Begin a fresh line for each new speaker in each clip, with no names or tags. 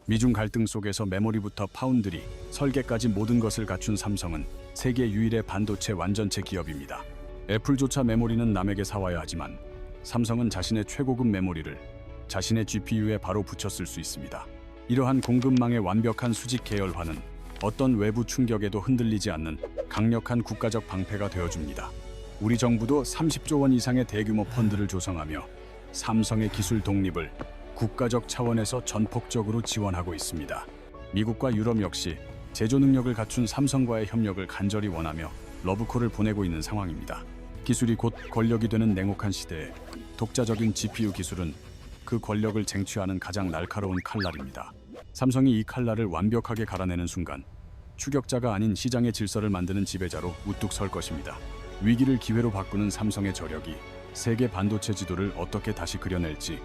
미중 갈등 속에서 메모리부터 파운드리, 설계까지 모든 것을 갖춘 삼성은 세계 유일의 반도체 완전체 기업입니다. 애플조차 메모리는 남에게 사와야 하지만 삼성은 자신의 최고급 메모리를 자신의 GPU에 바로 붙여 쓸 수 있습니다. 이러한 공급망의 완벽한 수직 계열화는 어떤 외부 충격에도 흔들리지 않는 강력한 국가적 방패가 되어줍니다. 우리 정부도 30조 원 이상의 대규모 펀드를 조성하며 삼성의 기술 독립을 국가적 차원에서 전폭적으로 지원하고 있습니다. 미국과 유럽 역시 제조 능력을 갖춘 삼성과의 협력을 간절히 원하며 러브콜을 보내고 있는 상황입니다. 기술이 곧 권력이 되는 냉혹한 시대에 독자적인 GPU 기술은 그 권력을 쟁취하는 가장 날카로운 칼날입니다. 삼성이 이 칼날을 완벽하게 갈아내는 순간 추격자가 아닌 시장의 질서를 만드는 지배자로 우뚝 설 것입니다. 위기를 기회로 바꾸는 삼성의 저력이 세계 반도체 지도를 어떻게 다시 그려낼지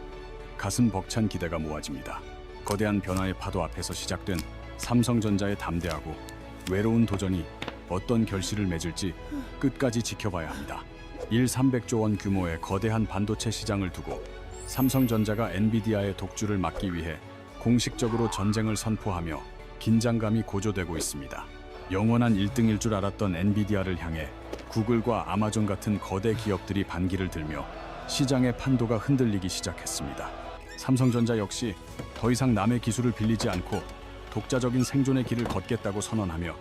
가슴 벅찬 기대가 모아집니다. 거대한 변화의 파도 앞에서 시작된 삼성전자의 담대하고 외로운 도전이 어떤 결실을 맺을지 끝까지 지켜봐야 합니다. 300조 원 규모의 거대한 반도체 시장을 두고 삼성전자가 엔비디아의 독주를 막기 위해 공식적으로 전쟁을 선포하며 긴장감이 고조되고 있습니다. 영원한 1등일 줄 알았던 엔비디아를 향해 구글과 아마존 같은 거대 기업들이 반기를 들며 시장의 판도가 흔들리기 시작했습니다. 삼성전자 역시 더 이상 남의 기술을 빌리지 않고 독자적인 생존의 길을 걷겠다고 선언하며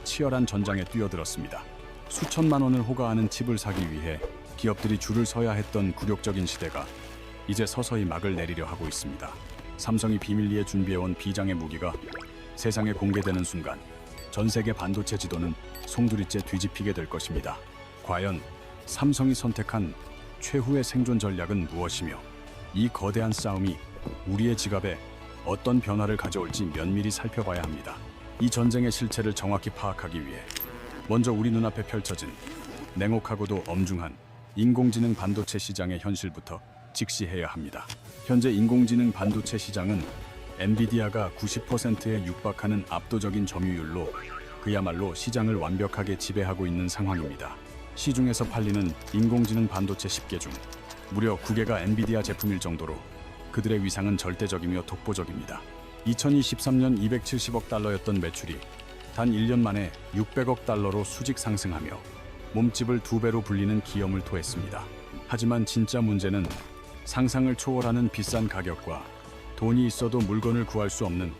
치열한 전장에 뛰어들었습니다. 수천만 원을 호가하는 칩을 사기 위해 기업들이 줄을 서야 했던 굴욕적인 시대가 이제 서서히 막을 내리려 하고 있습니다. 삼성이 비밀리에 준비해온 비장의 무기가 세상에 공개되는 순간 전 세계 반도체 지도는 송두리째 뒤집히게 될 것입니다. 과연 삼성이 선택한 최후의 생존 전략은 무엇이며 이 거대한 싸움이 우리의 지갑에 어떤 변화를 가져올지 면밀히 살펴봐야 합니다. 이 전쟁의 실체를 정확히 파악하기 위해 먼저 우리 눈앞에 펼쳐진 냉혹하고도 엄중한 인공지능 반도체 시장의 현실부터 직시해야 합니다. 현재 인공지능 반도체 시장은 엔비디아가 90%에 육박하는 압도적인 점유율로 그야말로 시장을 완벽하게 지배하고 있는 상황입니다. 시중에서 팔리는 인공지능 반도체 10개 중 무려 9개가 엔비디아 제품일 정도로 그들의 위상은 절대적이며 독보적입니다. 2023년 270억 달러였던 매출이 단 1년 만에 600억 달러로 수직 상승하며 몸집을 2배로 불리는 기염을 토했습니다. 하지만 진짜 문제는 상상을 초월하는 비싼 가격과 돈이 있어도 물건을 구할 수 없는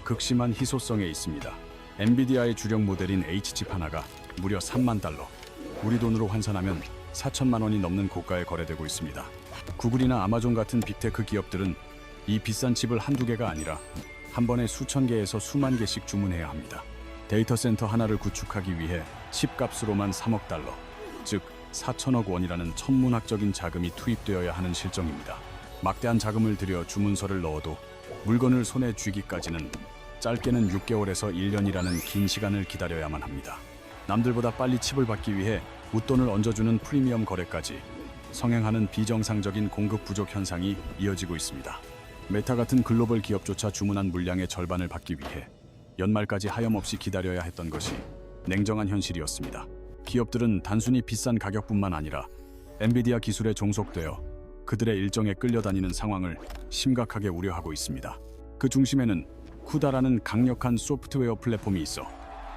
극심한 희소성에 있습니다. 엔비디아의 주력 모델인 H칩 하나가 무려 3만 달러, 우리 돈으로 환산하면 4천만 원이 넘는 고가에 거래되고 있습니다. 구글이나 아마존 같은 빅테크 기업들은 이 비싼 칩을 한두 개가 아니라 한 번에 수천 개에서 수만 개씩 주문해야 합니다. 데이터 센터 하나를 구축하기 위해 칩값으로만 3억 달러, 즉 4천억 원이라는 천문학적인 자금이 투입되어야 하는 실정입니다. 막대한 자금을 들여 주문서를 넣어도 물건을 손에 쥐기까지는 짧게는 6개월에서 1년이라는 긴 시간을 기다려야만 합니다. 남들보다 빨리 칩을 받기 위해 웃돈을 얹어주는 프리미엄 거래까지 성행하는 비정상적인 공급 부족 현상이 이어지고 있습니다. 메타 같은 글로벌 기업조차 주문한 물량의 절반을 받기 위해 연말까지 하염없이 기다려야 했던 것이 냉정한 현실이었습니다. 기업들은 단순히 비싼 가격뿐만 아니라 엔비디아 기술에 종속되어 그들의 일정에 끌려다니는 상황을 심각하게 우려하고 있습니다. 그 중심에는 쿠다라는 강력한 소프트웨어 플랫폼이 있어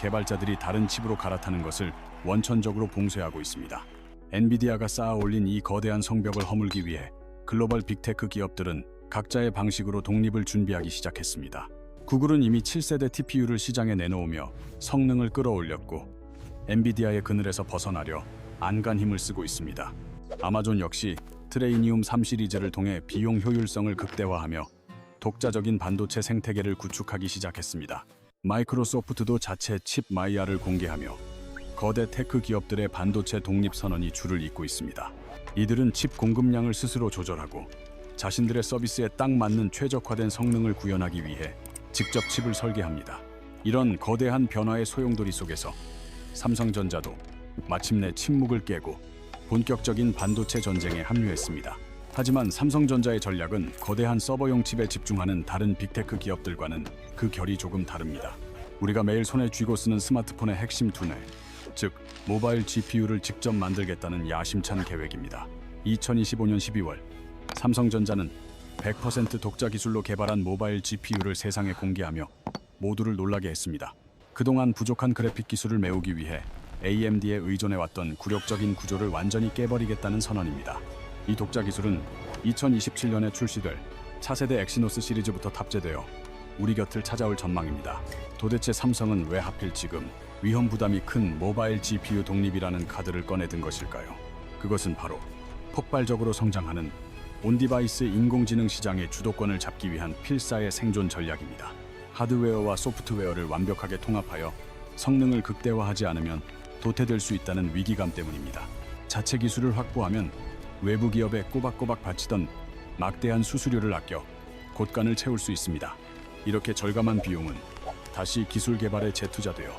개발자들이 다른 칩으로 갈아타는 것을 원천적으로 봉쇄하고 있습니다. 엔비디아가 쌓아 올린 이 거대한 성벽을 허물기 위해 글로벌 빅테크 기업들은 각자의 방식으로 독립을 준비하기 시작했습니다. 구글은 이미 7세대 TPU를 시장에 내놓으며 성능을 끌어올렸고 엔비디아의 그늘에서 벗어나려 안간 힘을 쓰고 있습니다. 아마존 역시 트레이니움 3 시리즈를 통해 비용 효율성을 극대화하며 독자적인 반도체 생태계를 구축하기 시작했습니다. 마이크로소프트도 자체 칩 마이아를 공개하며 거대 테크 기업들의 반도체 독립 선언이 줄을 잇고 있습니다. 이들은 칩 공급량을 스스로 조절하고 자신들의 서비스에 딱 맞는 최적화된 성능을 구현하기 위해 직접 칩을 설계합니다. 이런 거대한 변화의 소용돌이 속에서 삼성전자도 마침내 침묵을 깨고 본격적인 반도체 전쟁에 합류했습니다. 하지만 삼성전자의 전략은 거대한 서버용 칩에 집중하는 다른 빅테크 기업들과는 그 결이 조금 다릅니다. 우리가 매일 손에 쥐고 쓰는 스마트폰의 핵심 두뇌, 즉 모바일 GPU를 직접 만들겠다는 야심찬 계획입니다. 2025년 12월 삼성전자는 100% 독자 기술로 개발한 모바일 GPU를 세상에 공개하며 모두를 놀라게 했습니다. 그동안 부족한 그래픽 기술을 메우기 위해 AMD에 의존해왔던 굴욕적인 구조를 완전히 깨버리겠다는 선언입니다. 이 독자 기술은 2027년에 출시될 차세대 엑시노스 시리즈부터 탑재되어 우리 곁을 찾아올 전망입니다. 도대체 삼성은 왜 하필 지금 위험 부담이 큰 모바일 GPU 독립이라는 카드를 꺼내든 것일까요? 그것은 바로 폭발적으로 성장하는 온디바이스 인공지능 시장의 주도권을 잡기 위한 필사의 생존 전략입니다. 하드웨어와 소프트웨어를 완벽하게 통합하여 성능을 극대화하지 않으면 도태될 수 있다는 위기감 때문입니다. 자체 기술을 확보하면 외부 기업에 꼬박꼬박 바치던 막대한 수수료를 아껴 곳간을 채울 수 있습니다. 이렇게 절감한 비용은 다시 기술 개발에 재투자되어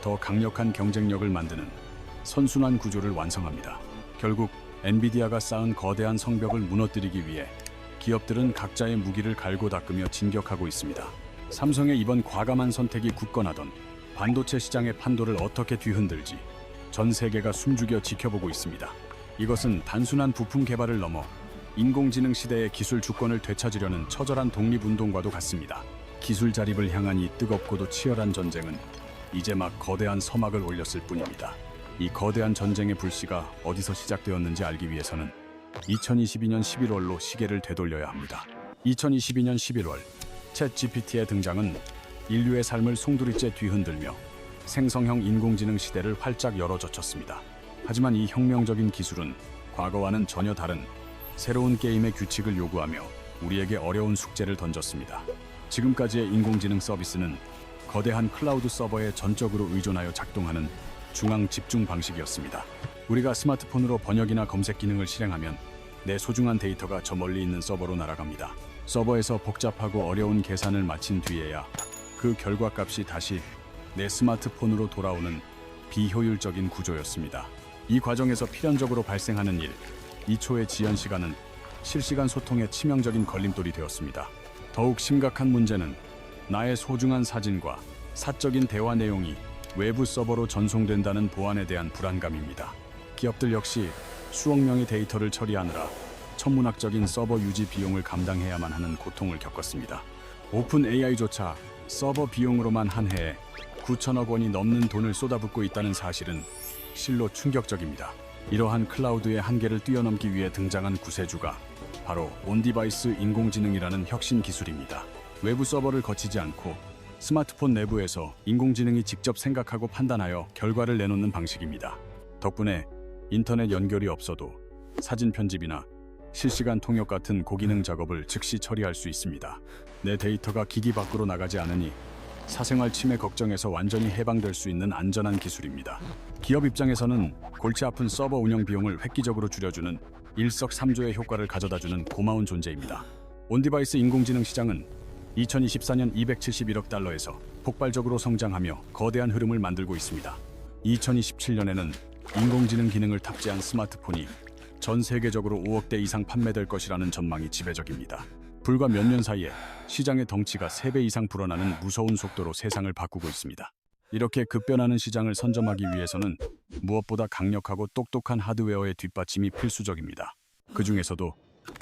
더 강력한 경쟁력을 만드는 선순환 구조를 완성합니다. 결국 엔비디아가 쌓은 거대한 성벽을 무너뜨리기 위해 기업들은 각자의 무기를 갈고 닦으며 진격하고 있습니다. 삼성의 이번 과감한 선택이 굳건하던 반도체 시장의 판도를 어떻게 뒤흔들지 전 세계가 숨죽여 지켜보고 있습니다. 이것은 단순한 부품 개발을 넘어 인공지능 시대의 기술 주권을 되찾으려는 처절한 독립운동과도 같습니다. 기술 자립을 향한 이 뜨겁고도 치열한 전쟁은 이제 막 거대한 서막을 올렸을 뿐입니다. 이 거대한 전쟁의 불씨가 어디서 시작되었는지 알기 위해서는 2022년 11월로 시계를 되돌려야 합니다. 2022년 11월 챗 GPT의 등장은 인류의 삶을 송두리째 뒤흔들며 생성형 인공지능 시대를 활짝 열어젖혔습니다. 하지만 이 혁명적인 기술은 과거와는 전혀 다른 새로운 게임의 규칙을 요구하며 우리에게 어려운 숙제를 던졌습니다. 지금까지의 인공지능 서비스는 거대한 클라우드 서버에 전적으로 의존하여 작동하는 중앙 집중 방식이었습니다. 우리가 스마트폰으로 번역이나 검색 기능을 실행하면 내 소중한 데이터가 저 멀리 있는 서버로 날아갑니다. 서버에서 복잡하고 어려운 계산을 마친 뒤에야 그 결과값이 다시 내 스마트폰으로 돌아오는 비효율적인 구조였습니다. 이 과정에서 필연적으로 발생하는 일, 2초의 지연 시간은 실시간 소통에 치명적인 걸림돌이 되었습니다. 더욱 심각한 문제는 나의 소중한 사진과 사적인 대화 내용이 외부 서버로 전송된다는 보안에 대한 불안감입니다. 기업들 역시 수억 명의 데이터를 처리하느라 천문학적인 서버 유지 비용을 감당해야만 하는 고통을 겪었습니다. 오픈 AI조차 서버 비용으로만 한 해에 9천억 원이 넘는 돈을 쏟아붓고 있다는 사실은 실로 충격적입니다. 이러한 클라우드의 한계를 뛰어넘기 위해 등장한 구세주가 바로 온디바이스 인공지능이라는 혁신 기술입니다. 외부 서버를 거치지 않고 스마트폰 내부에서 인공지능이 직접 생각하고 판단하여 결과를 내놓는 방식입니다. 덕분에 인터넷 연결이 없어도 사진 편집이나 실시간 통역 같은 고기능 작업을 즉시 처리할 수 있습니다. 내 데이터가 기기 밖으로 나가지 않으니 사생활 침해 걱정에서 완전히 해방될 수 있는 안전한 기술입니다. 기업 입장에서는 골치 아픈 서버 운영 비용을 획기적으로 줄여주는 일석삼조의 효과를 가져다주는 고마운 존재입니다. 온디바이스 인공지능 시장은 2024년 271억 달러에서 폭발적으로 성장하며 거대한 흐름을 만들고 있습니다. 2027년에는 인공지능 기능을 탑재한 스마트폰이 전 세계적으로 5억 대 이상 판매될 것이라는 전망이 지배적입니다. 불과 몇 년 사이에 시장의 덩치가 3배 이상 불어나는 무서운 속도로 세상을 바꾸고 있습니다. 이렇게 급변하는 시장을 선점하기 위해서는 무엇보다 강력하고 똑똑한 하드웨어의 뒷받침이 필수적입니다. 그 중에서도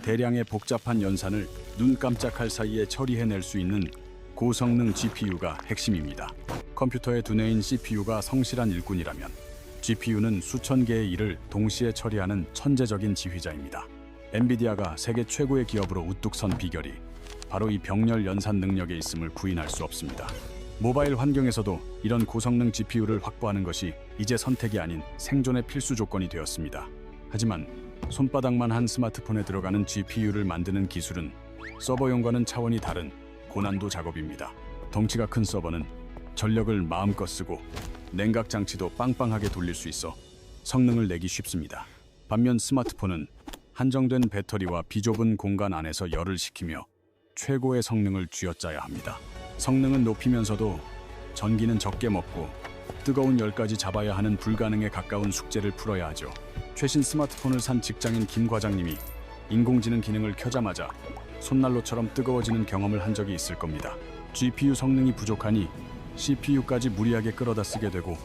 대량의 복잡한 연산을 눈 깜짝할 사이에 처리해낼 수 있는 고성능 GPU가 핵심입니다. 컴퓨터의 두뇌인 CPU가 성실한 일꾼이라면 GPU는 수천 개의 일을 동시에 처리하는 천재적인 지휘자입니다. 엔비디아가 세계 최고의 기업으로 우뚝 선 비결이 바로 이 병렬 연산 능력에 있음을 부인할 수 없습니다. 모바일 환경에서도 이런 고성능 GPU를 확보하는 것이 이제 선택이 아닌 생존의 필수 조건이 되었습니다. 하지만 손바닥만 한 스마트폰에 들어가는 GPU를 만드는 기술은 서버용과는 차원이 다른 고난도 작업입니다. 덩치가 큰 서버는 전력을 마음껏 쓰고 냉각 장치도 빵빵하게 돌릴 수 있어 성능을 내기 쉽습니다. 반면 스마트폰은 한정된 배터리와 비좁은 공간 안에서 열을 식히며 최고의 성능을 쥐어짜야 합니다. 성능은 높이면서도 전기는 적게 먹고 뜨거운 열까지 잡아야 하는 불가능에 가까운 숙제를 풀어야 하죠. 최신 스마트폰을 산 직장인 김 과장님이 인공지능 기능을 켜자마자 손난로처럼 뜨거워지는 경험을 한 적이 있을 겁니다. GPU 성능이 부족하니 CPU까지 무리하게 끌어다 쓰게 되고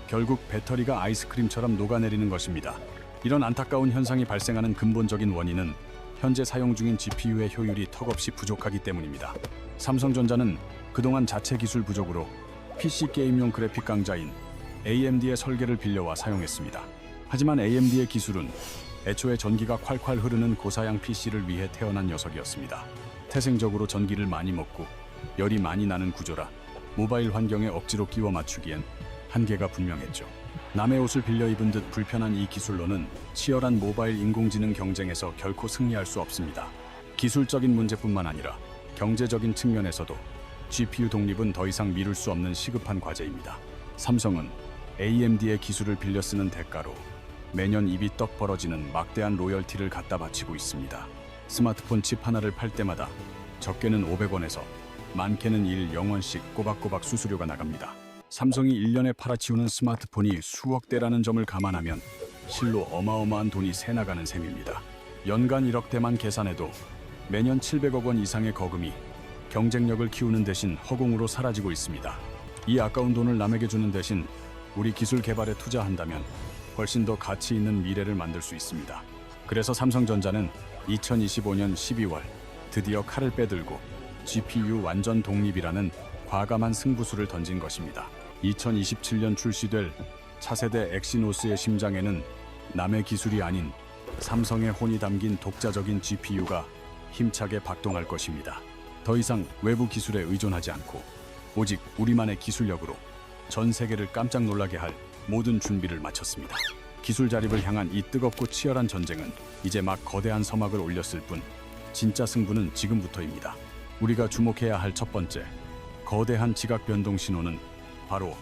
결국 배터리가 아이스크림처럼 녹아내리는 것입니다. 이런 안타까운 현상이 발생하는 근본적인 원인은 현재 사용 중인 GPU의 효율이 턱없이 부족하기 때문입니다. 삼성전자는 그동안 자체 기술 부족으로 PC 게임용 그래픽 강자인 AMD의 설계를 빌려와 사용했습니다. 하지만 AMD의 기술은 애초에 전기가 콸콸 흐르는 고사양 PC를 위해 태어난 녀석이었습니다. 태생적으로 전기를 많이 먹고 열이 많이 나는 구조라 모바일 환경에 억지로 끼워 맞추기엔 한계가 분명했죠. 남의 옷을 빌려 입은 듯 불편한 이 기술로는 치열한 모바일 인공지능 경쟁에서 결코 승리할 수 없습니다. 기술적인 문제뿐만 아니라 경제적인 측면에서도 GPU 독립은 더 이상 미룰 수 없는 시급한 과제입니다. 삼성은 AMD의 기술을 빌려 쓰는 대가로 매년 입이 떡 벌어지는 막대한 로열티를 갖다 바치고 있습니다. 스마트폰 칩 하나를 팔 때마다 적게는 500원에서 많게는 1,000원씩 꼬박꼬박 수수료가 나갑니다. 삼성이 1년에 팔아치우는 스마트폰이 수억 대라는 점을 감안하면 실로 어마어마한 돈이 새나가는 셈입니다. 연간 1억 대만 계산해도 매년 700억 원 이상의 거금이 경쟁력을 키우는 대신 허공으로 사라지고 있습니다. 이 아까운 돈을 남에게 주는 대신 우리 기술 개발에 투자한다면 훨씬 더 가치 있는 미래를 만들 수 있습니다. 그래서 삼성전자는 2025년 12월 드디어 칼을 빼들고 GPU 완전 독립이라는 과감한 승부수를 던진 것입니다. 2027년 출시될 차세대 엑시노스의 심장에는 남의 기술이 아닌 삼성의 혼이 담긴 독자적인 GPU가 힘차게 박동할 것입니다. 더 이상 외부 기술에 의존하지 않고 오직 우리만의 기술력으로 전 세계를 깜짝 놀라게 할 모든 준비를 마쳤습니다. 기술 자립을 향한 이 뜨겁고 치열한 전쟁은 이제 막 거대한 서막을 올렸을 뿐 진짜 승부는 지금부터입니다. 우리가 주목해야 할 첫 번째 거대한 지각 변동 신호는 바로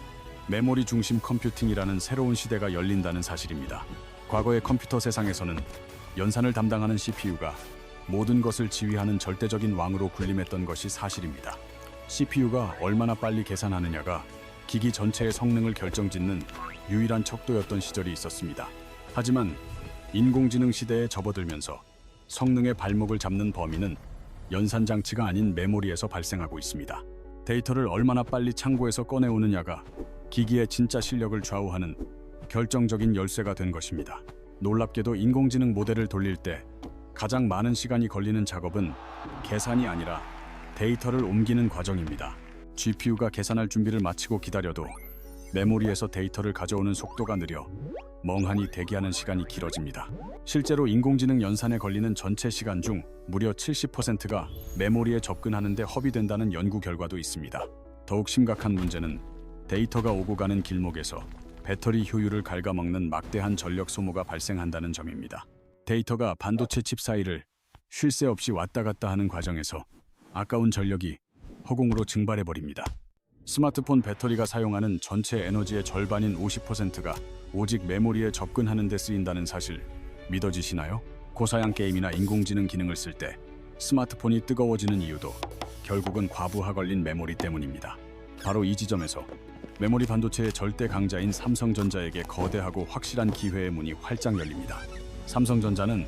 메모리 중심 컴퓨팅이라는 새로운 시대가 열린다는 사실입니다. 과거의 컴퓨터 세상에서는 연산을 담당하는 CPU가 모든 것을 지휘하는 절대적인 왕으로 군림했던 것이 사실입니다. CPU가 얼마나 빨리 계산하느냐가 기기 전체의 성능을 결정짓는 유일한 척도였던 시절이 있었습니다. 하지만 인공지능 시대에 접어들면서 성능의 발목을 잡는 범위는 연산 장치가 아닌 메모리에서 발생하고 있습니다. 데이터를 얼마나 빨리 창고에서 꺼내오느냐가 기기의 진짜 실력을 좌우하는 결정적인 열쇠가 된 것입니다. 놀랍게도 인공지능 모델을 돌릴 때 가장 많은 시간이 걸리는 작업은 계산이 아니라 데이터를 옮기는 과정입니다. GPU가 계산할 준비를 마치고 기다려도 메모리에서 데이터를 가져오는 속도가 느려 멍하니 대기하는 시간이 길어집니다. 실제로 인공지능 연산에 걸리는 전체 시간 중 무려 70%가 메모리에 접근하는 데 허비된다는 연구 결과도 있습니다. 더욱 심각한 문제는 데이터가 오고 가는 길목에서 배터리 효율을 갉아먹는 막대한 전력 소모가 발생한다는 점입니다. 데이터가 반도체 칩 사이를 쉴 새 없이 왔다 갔다 하는 과정에서 아까운 전력이 허공으로 증발해버립니다. 스마트폰 배터리가 사용하는 전체 에너지의 절반인 50%가 오직 메모리에 접근하는 데 쓰인다는 사실 믿어지시나요? 고사양 게임이나 인공지능 기능을 쓸 때 스마트폰이 뜨거워지는 이유도 결국은 과부하 걸린 메모리 때문입니다. 바로 이 지점에서 메모리 반도체의 절대 강자인 삼성전자에게 거대하고 확실한 기회의 문이 활짝 열립니다. 삼성전자는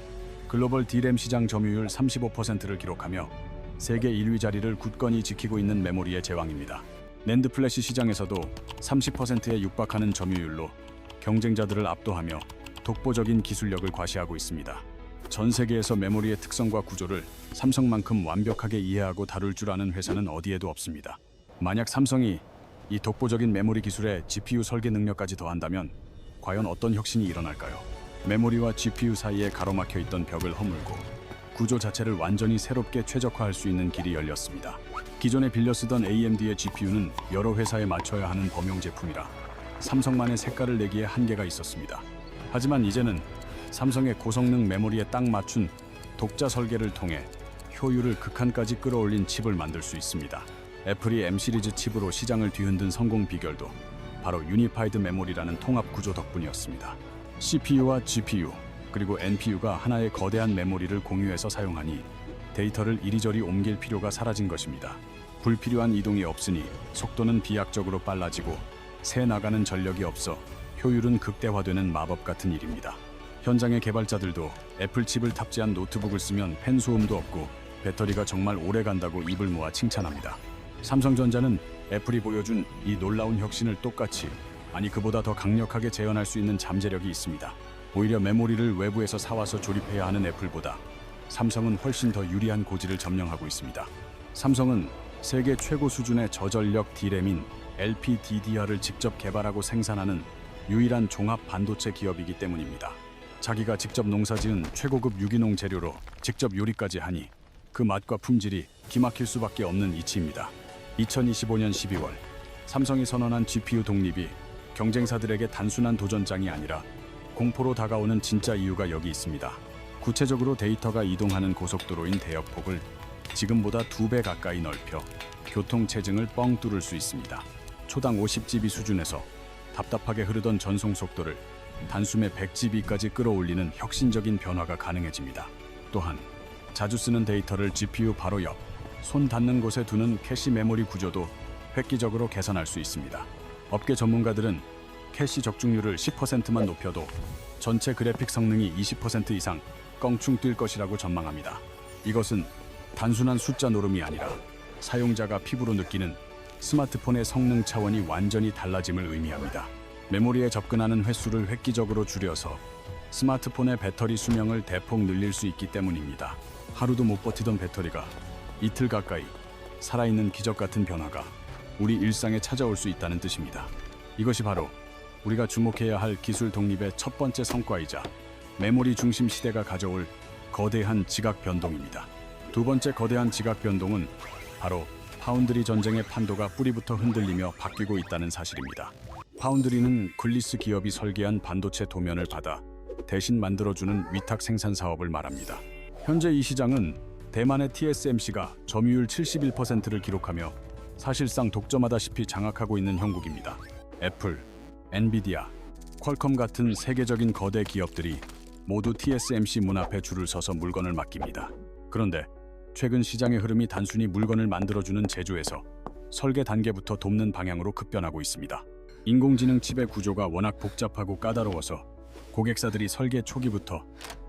글로벌 D램 시장 점유율 35%를 기록하며 세계 1위 자리를 굳건히 지키고 있는 메모리의 제왕입니다. 낸드 플래시 시장에서도 30%에 육박하는 점유율로 경쟁자들을 압도하며 독보적인 기술력을 과시하고 있습니다. 전 세계에서 메모리의 특성과 구조를 삼성만큼 완벽하게 이해하고 다룰 줄 아는 회사는 어디에도 없습니다. 만약 삼성이 이 독보적인 메모리 기술에 GPU 설계 능력까지 더한다면 과연 어떤 혁신이 일어날까요? 메모리와 GPU 사이에 가로막혀 있던 벽을 허물고 구조 자체를 완전히 새롭게 최적화할 수 있는 길이 열렸습니다. 기존에 빌려 쓰던 AMD의 GPU는 여러 회사에 맞춰야 하는 범용 제품이라 삼성만의 색깔을 내기에 한계가 있었습니다. 하지만 이제는 삼성의 고성능 메모리에 딱 맞춘 독자 설계를 통해 효율을 극한까지 끌어올린 칩을 만들 수 있습니다. 애플이 M 시리즈 칩으로 시장을 뒤흔든 성공 비결도 바로 유니파이드 메모리라는 통합 구조 덕분이었습니다. CPU와 GPU 그리고 NPU가 하나의 거대한 메모리를 공유해서 사용하니 데이터를 이리저리 옮길 필요가 사라진 것입니다. 불필요한 이동이 없으니 속도는 비약적으로 빨라지고 새 나가는 전력이 없어 효율은 극대화되는 마법 같은 일입니다. 현장의 개발자들도 애플 칩을 탑재한 노트북을 쓰면 팬 소음도 없고 배터리가 정말 오래 간다고 입을 모아 칭찬합니다. 삼성전자는 애플이 보여준 이 놀라운 혁신을 똑같이 아니 그보다 더 강력하게 재현할 수 있는 잠재력이 있습니다. 오히려 메모리를 외부에서 사와서 조립해야 하는 애플보다 삼성은 훨씬 더 유리한 고지를 점령하고 있습니다. 삼성은 세계 최고 수준의 저전력 D램인 LPDDR을 직접 개발하고 생산하는 유일한 종합 반도체 기업이기 때문입니다. 자기가 직접 농사지은 최고급 유기농 재료로 직접 요리까지 하니 그 맛과 품질이 기막힐 수밖에 없는 이치입니다. 2025년 12월 삼성이 선언한 GPU 독립이 경쟁사들에게 단순한 도전장이 아니라 공포로 다가오는 진짜 이유가 여기 있습니다. 구체적으로 데이터가 이동하는 고속도로인 대역폭을 지금보다 2배 가까이 넓혀 교통체증을 뻥 뚫을 수 있습니다. 초당 50GB 수준에서 답답하게 흐르던 전송 속도를 단숨에 100GB까지 끌어올리는 혁신적인 변화가 가능해집니다. 또한 자주 쓰는 데이터를 GPU 바로 옆, 손 닿는 곳에 두는 캐시 메모리 구조도 획기적으로 개선할 수 있습니다. 업계 전문가들은 캐시 적중률을 10%만 높여도 전체 그래픽 성능이 20% 이상 껑충 뛸 것이라고 전망합니다. 이것은 단순한 숫자 노름이 아니라 사용자가 피부로 느끼는 스마트폰의 성능 차원이 완전히 달라짐을 의미합니다. 메모리에 접근하는 횟수를 획기적으로 줄여서 스마트폰의 배터리 수명을 대폭 늘릴 수 있기 때문입니다. 하루도 못 버티던 배터리가 이틀 가까이 살아있는 기적 같은 변화가 우리 일상에 찾아올 수 있다는 뜻입니다. 이것이 바로 우리가 주목해야 할 기술 독립의 첫 번째 성과이자 메모리 중심 시대가 가져올 거대한 지각 변동입니다. 두 번째 거대한 지각 변동은 바로 파운드리 전쟁의 판도가 뿌리부터 흔들리며 바뀌고 있다는 사실입니다. 파운드리는 굴리스 기업이 설계한 반도체 도면을 받아 대신 만들어주는 위탁 생산 사업을 말합니다. 현재 이 시장은 대만의 TSMC가 점유율 71%를 기록하며 사실상 독점하다시피 장악하고 있는 형국입니다. 애플, 엔비디아, 퀄컴 같은 세계적인 거대 기업들이 모두 TSMC 문 앞에 줄을 서서 물건을 맡깁니다. 그런데 최근 시장의 흐름이 단순히 물건을 만들어주는 제조에서 설계 단계부터 돕는 방향으로 급변하고 있습니다. 인공지능 칩의 구조가 워낙 복잡하고 까다로워서 고객사들이 설계 초기부터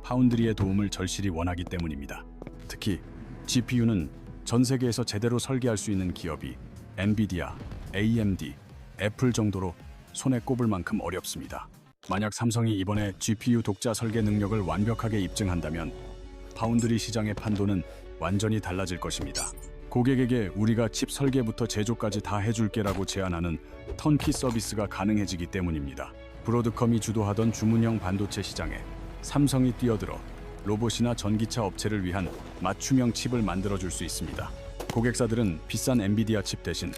파운드리의 도움을 절실히 원하기 때문입니다. 특히 GPU는 전 세계에서 제대로 설계할 수 있는 기업이 엔비디아, AMD, 애플 정도로 손에 꼽을 만큼 어렵습니다. 만약 삼성이 이번에 GPU 독자 설계 능력을 완벽하게 입증한다면 파운드리 시장의 판도는 완전히 달라질 것입니다. 고객에게 우리가 칩 설계부터 제조까지 다 해줄게라고 제안하는 턴키 서비스가 가능해지기 때문입니다. 브로드컴이 주도하던 주문형 반도체 시장에 삼성이 뛰어들어 로봇이나 전기차 업체를 위한 맞춤형 칩을 만들어줄 수 있습니다. 고객사들은 비싼 엔비디아 칩 대신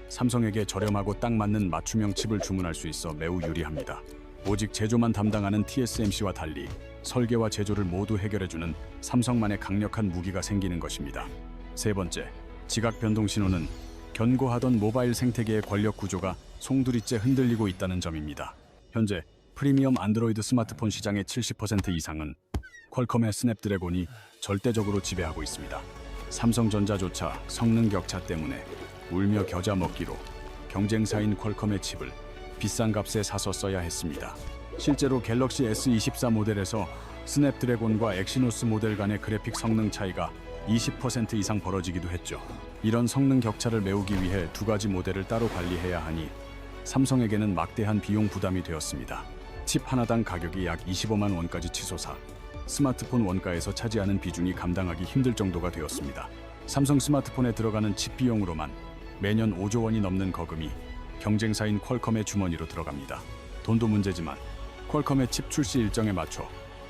삼성에게 저렴하고 딱 맞는 맞춤형 칩을 주문할 수 있어 매우 유리합니다. 오직 제조만 담당하는 TSMC와 달리 설계와 제조를 모두 해결해주는 삼성만의 강력한 무기가 생기는 것입니다. 세 번째, 지각 변동 신호는 견고하던 모바일 생태계의 권력 구조가 송두리째 흔들리고 있다는 점입니다. 현재 프리미엄 안드로이드 스마트폰 시장의 70% 이상은 퀄컴의 스냅드래곤이 절대적으로 지배하고 있습니다. 삼성전자조차 성능 격차 때문에 울며 겨자 먹기로 경쟁사인 퀄컴의 칩을 비싼 값에 사서 써야 했습니다. 실제로 갤럭시 S24 모델에서 스냅드래곤과 엑시노스 모델 간의 그래픽 성능 차이가 20% 이상 벌어지기도 했죠. 이런 성능 격차를 메우기 위해 두 가지 모델을 따로 관리해야 하니 삼성에게는 막대한 비용 부담이 되었습니다. 칩 하나당 가격이 약 25만 원까지 치솟아 스마트폰 원가에서 차지하는 비중이 감당하기 힘들 정도가 되었습니다. 삼성 스마트폰에 들어가는 칩 비용으로만 매년 5조 원이 넘는 거금이 경쟁사인 퀄컴의 주머니로 들어갑니다. 돈도 문제지만 퀄컴의 칩 출시 일정에 맞춰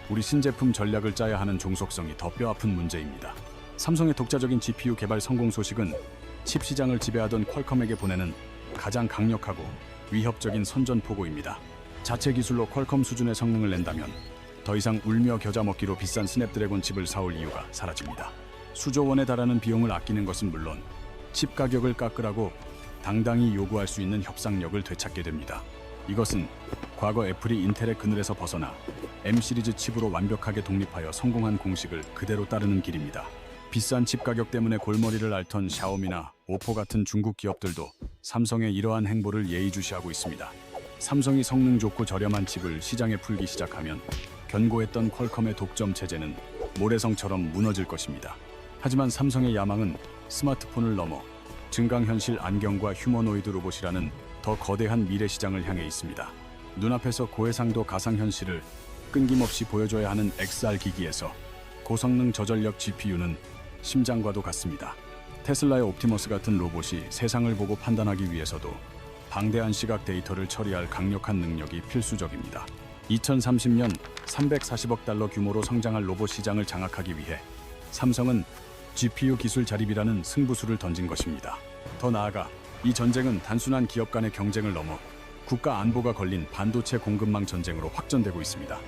우리 신제품 전략을 짜야 하는 종속성이 더 뼈아픈 문제입니다. 삼성의 독자적인 GPU 개발 성공 소식은 칩 시장을 지배하던 퀄컴에게 보내는 가장 강력하고 위협적인 선전포고입니다. 자체 기술로 퀄컴 수준의 성능을 낸다면 더 이상 울며 겨자 먹기로 비싼 스냅드래곤 칩을 사올 이유가 사라집니다. 수조 원에 달하는 비용을 아끼는 것은 물론 칩 가격을 깎으라고 당당히 요구할 수 있는 협상력을 되찾게 됩니다. 이것은 과거 애플이 인텔의 그늘에서 벗어나 M 시리즈 칩으로 완벽하게 독립하여 성공한 공식을 그대로 따르는 길입니다. 비싼 칩 가격 때문에 골머리를 앓던 샤오미나 오포 같은 중국 기업들도 삼성의 이러한 행보를 예의주시하고 있습니다. 삼성이 성능 좋고 저렴한 칩을 시장에 풀기 시작하면 견고했던 퀄컴의 독점 체제는 모래성처럼 무너질 것입니다. 하지만 삼성의 야망은 스마트폰을 넘어 증강현실 안경과 휴머노이드 로봇이라는 더 거대한 미래 시장을 향해 있습니다. 눈앞에서 고해상도 가상현실을 끊김없이 보여줘야 하는 XR 기기에서 고성능 저전력 GPU는 심장과도 같습니다. 테슬라의 옵티머스 같은 로봇이 세상을 보고 판단하기 위해서도 방대한 시각 데이터를 처리할 강력한 능력이 필수적입니다. 2030년 340억 달러 규모로 성장할 로봇 시장을 장악하기 위해 삼성은 GPU 기술 자립이라는 승부수를 던진 것입니다. 더 나아가 이 전쟁은 단순한 기업 간의 경쟁을 넘어 국가 안보가 걸린 반도체 공급망 전쟁으로 확전되고 있습니다.